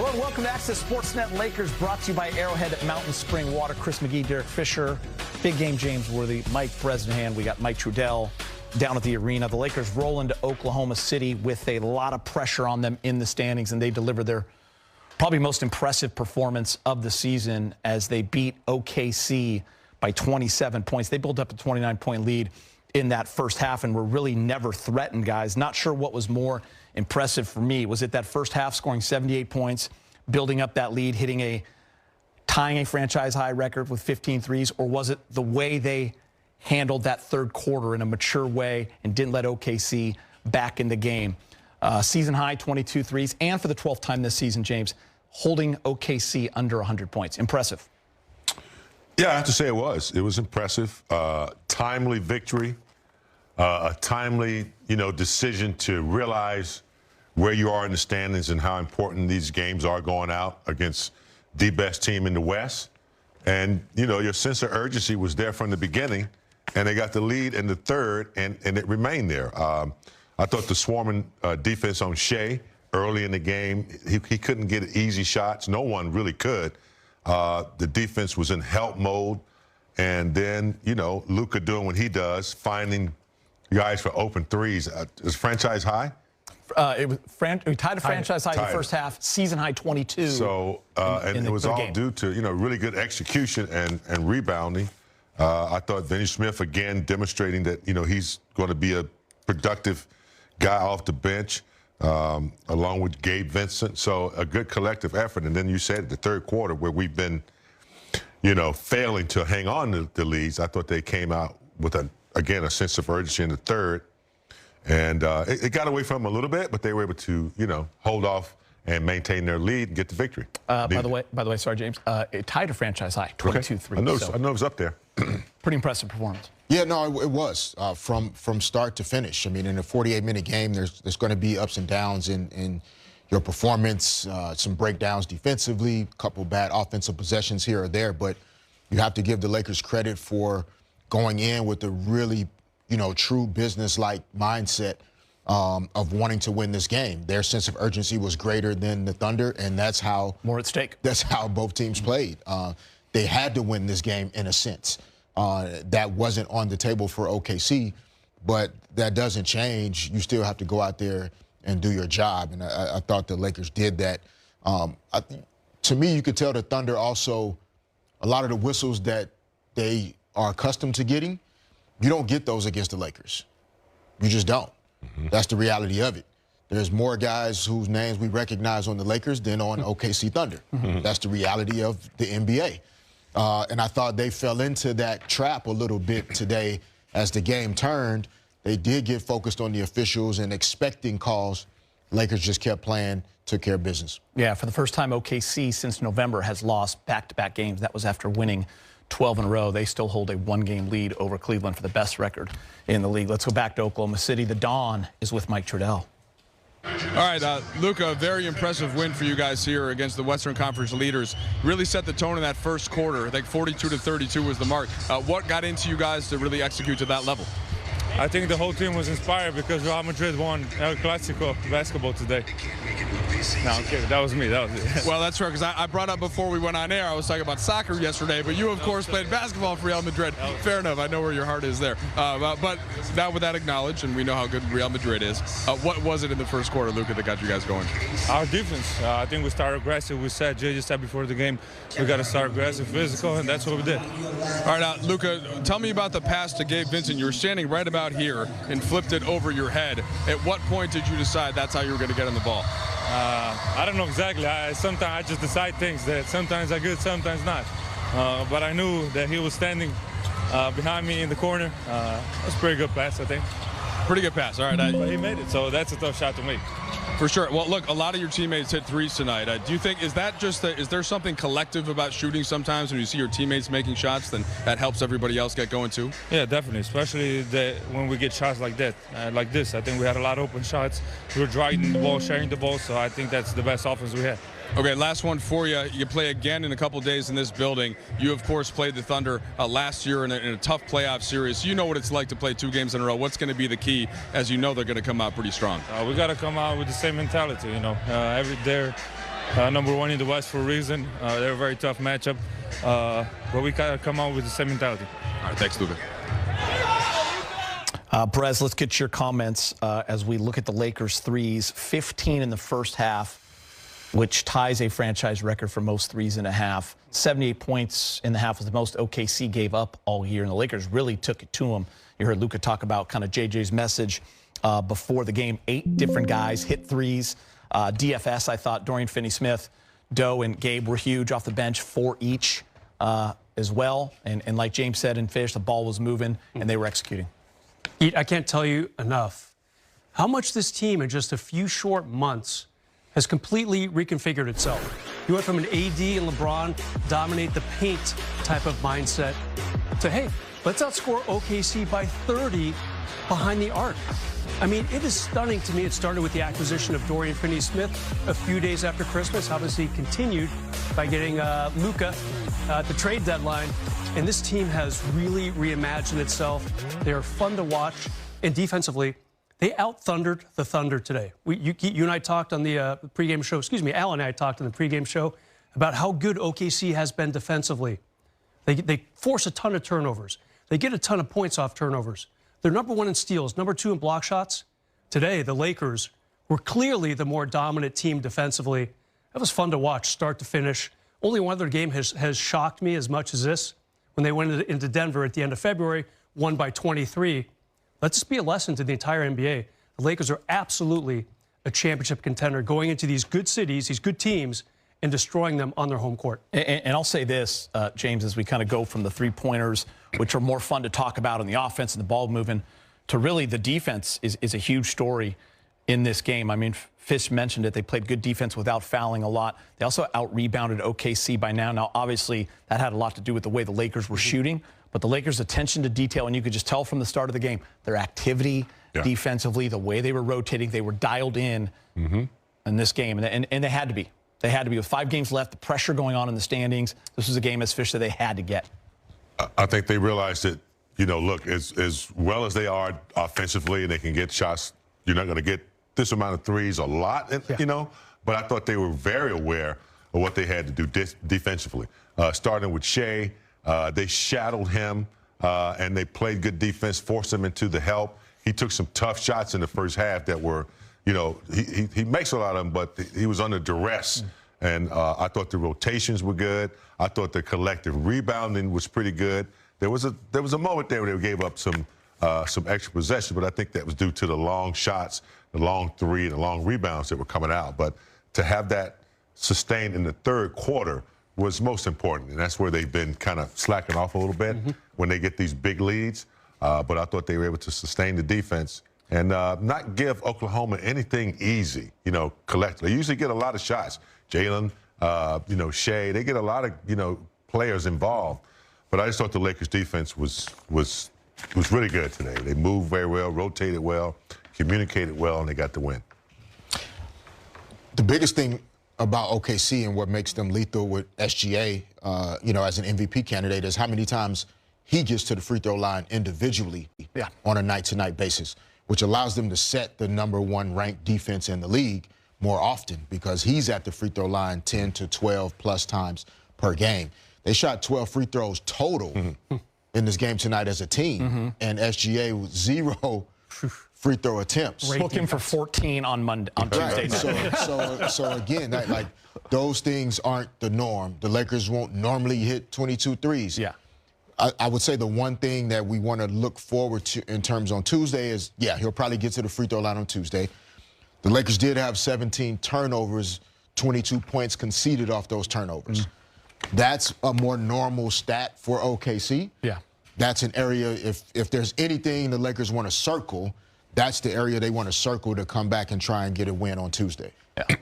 Hello and welcome to Access Sportsnet Lakers, brought to you by Arrowhead Mountain Spring Water. Chris McGee, Derek Fisher, big game James Worthy, Mike Bresnahan. We got Mike Trudell down at the arena. The Lakers roll into Oklahoma City with a lot of pressure on them in the standings, and they deliver their probably most impressive performance of the season as they beat OKC by 27 points. They built up a 29-point lead in that first half and were really never threatened, guys. Not sure what was more impressive for me. Was it that first half scoring 78 points, building up that lead, tying a franchise high record with 15 threes, or was it the way they handled that third quarter in a mature way and didn't let OKC back in the game? Season high 22 threes, and for the 12th time this season, James, holding OKC under 100 points. Impressive. Yeah, I have to say it was. It was impressive. Timely victory, a timely, decision to realize where you are in the standings and how important these games are going out against the best team in the West. And, your sense of urgency was there from the beginning, and they got the lead in the third, and it remained there. I thought the swarming defense on Shea early in the game, he couldn't get easy shots. No one really could. The defense was in help mode. And then, Luka doing what he does, finding guys for open threes. Is franchise high? We tied a franchise high in the first half, season high 22. So, and it was all due to, really good execution and rebounding. I thought Vinny Smith, again, demonstrating that, he's going to be a productive guy off the bench, along with Gabe Vincent. So a good collective effort. And then you said the third quarter, where we've been, failing to hang on to the leads, I thought they came out with, a sense of urgency in the third. And it got away from them a little bit, but they were able to, hold off and maintain their lead and get the victory. By the way, sorry, James, it tied a franchise high, 22-3. I know it was up there. Pretty impressive performance. Yeah, no, it was from start to finish. I mean, in a 48-minute game, there's going to be ups and downs in your performance, some breakdowns defensively, a couple bad offensive possessions here or there, but you have to give the Lakers credit for going in with a really, true business-like mindset of wanting to win this game. Their sense of urgency was greater than the Thunder, and that's how more at stake. That's how both teams played. They had to win this game in a sense. That wasn't on the table for OKC, but that doesn't change. You still have to go out there and do your job, and I thought the Lakers did that. To me, you could tell the Thunder also, a lot of the whistles that they are accustomed to getting, you don't get those against the Lakers. You just don't. Mm-hmm. That's the reality of it. There's more guys whose names we recognize on the Lakers than on OKC Thunder. Mm-hmm. That's the reality of the NBA. And I thought they fell into that trap a little bit today as the game turned. They did get focused on the officials and expecting calls. Lakers just kept playing, took care of business. Yeah, for the first time, OKC since November has lost back-to-back games. That was after winning 12 in a row. They still hold a one-game lead over Cleveland for the best record in the league. Let's go back to Oklahoma City. The Dawn is with Mike Trudell. All right, Luka, a very impressive win for you guys here against the Western Conference leaders. Really set the tone in that first quarter. I think 42-32 was the mark. What got into you guys to really execute to that level? I think the whole team was inspired because Real Madrid won El Clásico basketball today. No, I'm kidding. That was me. That was it. Well, that's fair, because I brought up before we went on air, I was talking about soccer yesterday, but you, of course, played basketball for Real Madrid. Fair enough. I know where your heart is there. But now with that acknowledged, and we know how good Real Madrid is, what was it in the first quarter, Luka, that got you guys going? Our defense. I think we started aggressive. Jay just said before the game, we got to start aggressive, physical, and that's what we did. All right, Luka, tell me about the pass to Gabe Vincent. You were standing right about here and flipped it over your head. At what point did you decide that's how you were going to get on the ball? I don't know exactly. Sometimes I just decide things that sometimes are good, sometimes not. But I knew that he was standing behind me in the corner. That's a pretty good pass, I think. Pretty good pass, all right. But he made it, so that's a tough shot to make. For sure. Well, look, a lot of your teammates hit threes tonight. Do you think, is there something collective about shooting sometimes when you see your teammates making shots, then that helps everybody else get going too? Yeah, definitely, especially when we get shots like that, like this. I think we had a lot of open shots. We were driving the ball, sharing the ball, so I think that's the best offense we had. Okay, last one for you. You play again in a couple days in this building. You, of course, played the Thunder last year in a tough playoff series. You know what it's like to play 2 games in a row. What's going to be the key, as you know they're going to come out pretty strong? We got to come out with the same mentality, #1 in the West for a reason. They're a very tough matchup, but we gotta come out with the same mentality. All right, thanks, Luka. Perez, let's get your comments as we look at the Lakers threes. 15 in the first half, which ties a franchise record for most threes in a half. 78 points in the half was the most OKC gave up all year, and the Lakers really took it to them. You heard Luka talk about kind of JJ's message before the game. 8 different guys hit threes. DFS, I thought Dorian Finney-Smith, Doe, and Gabe were huge off the bench, 4 each as well. And like James said in Fish, the ball was moving, and they were executing. I can't tell you enough how much this team in just a few short months has completely reconfigured itself. You went from an AD and LeBron dominate the paint type of mindset to, hey, let's outscore OKC by 30 behind the arc. I mean, it is stunning to me. It started with the acquisition of Dorian Finney-Smith a few days after Christmas. Obviously continued by getting Luka at the trade deadline. And this team has really reimagined itself. They are fun to watch. And defensively, they out-thundered the Thunder today. You and I talked on the pregame show. Excuse me, Al and I talked on the pregame show about how good OKC has been defensively. They force a ton of turnovers. They get a ton of points off turnovers. They're #1 in steals, #2 in block shots. Today, the Lakers were clearly the more dominant team defensively. That was fun to watch, start to finish. Only one other game has shocked me as much as this. When they went into Denver at the end of February, won by 23. Let this be a lesson to the entire NBA. The Lakers are absolutely a championship contender going into these good cities, these good teams, and destroying them on their home court. And I'll say this, James, as we kind of go from the three-pointers, which are more fun to talk about in the offense and the ball moving, to really the defense is a huge story in this game. I mean, Fish mentioned it. They played good defense without fouling a lot. They also out-rebounded OKC by now. Now, obviously, that had a lot to do with the way the Lakers were shooting, but the Lakers' attention to detail, and you could just tell from the start of the game, their activity defensively, the way they were rotating, they were dialed in this game, and they had to be. They had to be. With 5 games left, the pressure going on in the standings, this was a game, as Fish said, they had to get. I think they realized that, you know, look, as well as they are offensively and they can get shots, you're not going to get this amount of threes a lot, you know, but I thought they were very aware of what they had to do defensively. Starting with Shea, they shadowed him and they played good defense, forced him into the help. He took some tough shots in the first half that were, you know, he makes a lot of them, but he was under duress. And I thought the rotations were good. I thought the collective rebounding was pretty good. There was a moment there where they gave up some extra possession, but I think that was due to the long shots, the long three, and the long rebounds that were coming out. But to have that sustained in the third quarter was most important, and that's where they've been kind of slacking off a little bit when they get these big leads. But I thought they were able to sustain the defense and not give Oklahoma anything easy, you know, collectively. They usually get a lot of shots. Jalen, you know, Shea, they get a lot of, you know, players involved. But I just thought the Lakers defense was really good today. They moved very well, rotated well, communicated well, and they got the win. The biggest thing about OKC and what makes them lethal with SGA, you know, as an MVP candidate is how many times he gets to the free throw line individually on a night-to-night basis, which allows them to set the #1 ranked defense in the league more often because he's at the free throw line 10 to 12 plus times per game. They shot 12 free throws total in this game tonight as a team, and SGA was 0 free throw attempts. Looking for 14 on Tuesday night. So again, like those things aren't the norm. The Lakers won't normally hit 22 threes. Yeah. I would say the one thing that we want to look forward to in terms on Tuesday is, he'll probably get to the free throw line on Tuesday. The Lakers did have 17 turnovers, 22 points conceded off those turnovers. That's a more normal stat for OKC. Yeah. That's an area, if there's anything the Lakers want to circle, that's the area they want to circle to come back and try and get a win on Tuesday. Yeah.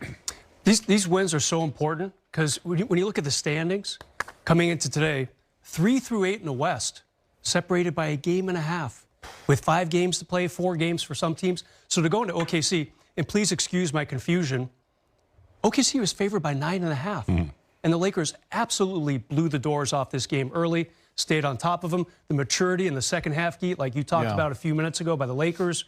These wins are so important because when you look at the standings coming into today, 3 through 8 in the West, separated by a game and a half, with 5 games to play, 4 games for some teams. So to go into OKC, and please excuse my confusion, OKC was favored by 9.5. And the Lakers absolutely blew the doors off this game early, stayed on top of them. The maturity in the second half, Geet, like you talked about a few minutes ago by the Lakers,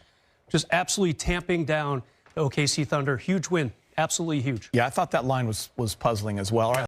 just absolutely tamping down the OKC Thunder. Huge win Absolutely huge. Yeah, I thought that line was puzzling as well. All right.